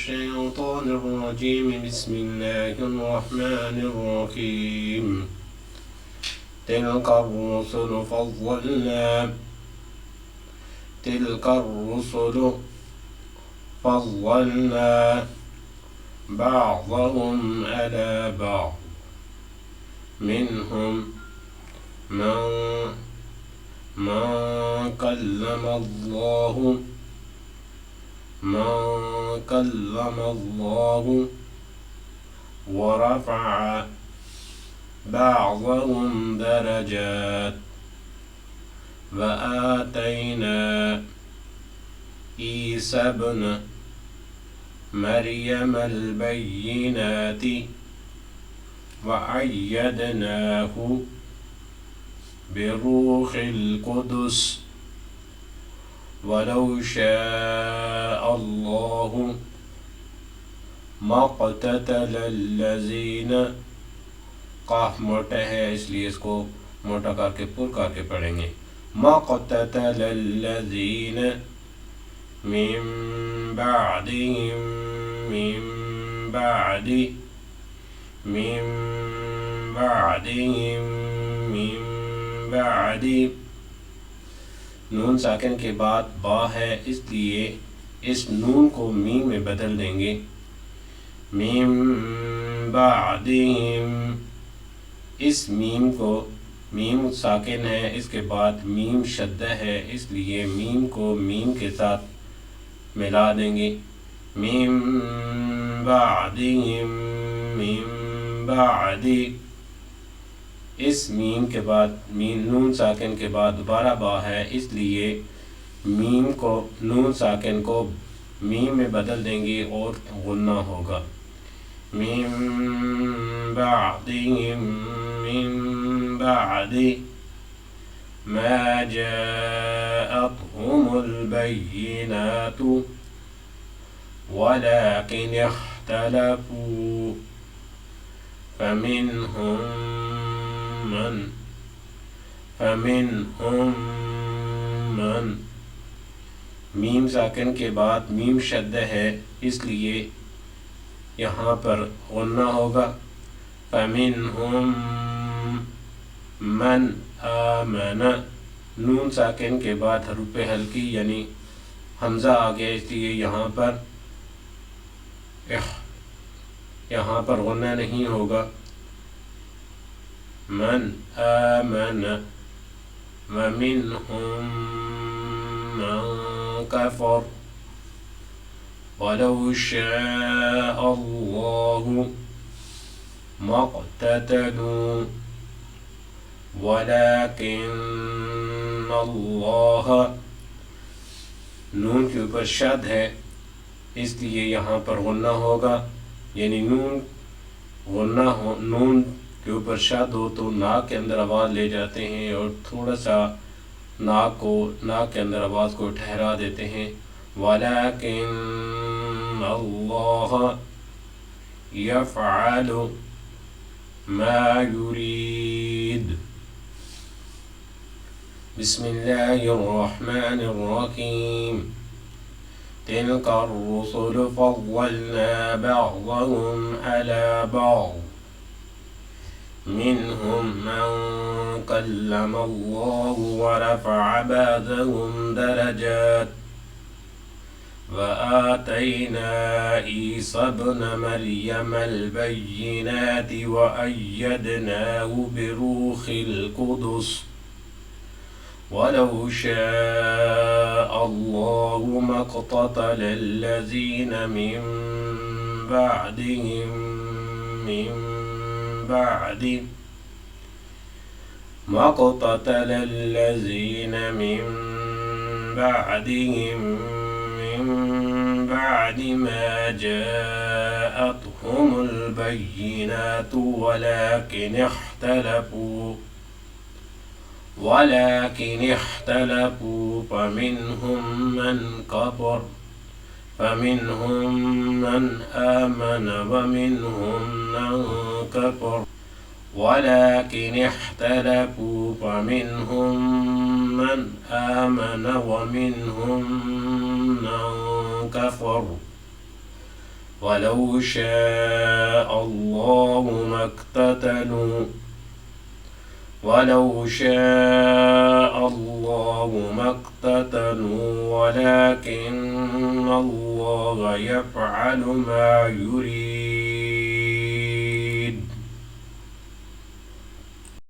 الشيطان الرجيم بسم الله الرحمن الرحيم تلك الرسل فضلنا بعضهم على بعض منهم من كلم الله ورفع بعضهم درجات وآتينا عيسى ابن مريم البينات وأيدناه بروح القدس ولو شاء الله ما اقتتل الذين قاف موٹا ہے اس لیے اس کو موٹا کر کے پر کر کے پڑھیں گے ما اقتتل الذين من بعد نون ساکن کے بعد با ہے اس لیے اس نون کو میم میں بدل دیں گے میم بعدہم اس میم کو میم ساکن ہے اس کے بعد میم شدہ ہے اس لیے میم کو میم کے ساتھ ملا دیں گے میم بعدہم میم بعد اس میم کے بعد نون ساکن کے بعد دوبارہ با ہے اس لیے میم کو نون ساکن کو میم میں بدل دیں گے اور غنہ ہوگا میم بعدہم من بعد ما جاءتهم البينات ولكن اختلفوا فمنهم من میم ساکن کے بعد میم شد ہے اس لیے یہاں پر غنہ ہوگا فمنهم من آمن نون ساکن کے بعد حروف ہلکی یعنی حمزہ آ گیا اس لیے یہاں پر غنہ نہیں ہوگا من آمن ومنهم من كفر ولو شاء الله ما اقتتلوا ولكن الله نون کے اوپر شد ہے اس لیے یہاں پر غنہ ہوگا یعنی نون کے اوپر شد ہو تو ناک کے اندر آواز لے جاتے ہیں اور تھوڑا سا ناک کے اندر آواز کو ٹھہرا دیتے ہیں وَلَكِنَّ اللَّهَ يَفْعَلُ مَا يُرِيدُ بسم اللہ الرحمن الرحیم تلك الرسل فضلنا بعضهم على بعض منهم من كلم الله ورفع بعضهم درجات وآتينا عيسى ابن مريم البينات وأيدناه بروح القدس ولو شاء الله ما اقتتل الذين من بعدهم ما اقتتل الذين من بعد ما جاءتهم البينات ولكن اختلفوا فمنهم من كفر فمنهم من آمن ومنهم من كفر ولكن اختلفوا فمنهم من آمن ومنهم من كفر ولو شاء الله ما اقتتلوا ولو شاء الله ما اقتتلوا ولكن الله يفعل ما يريد.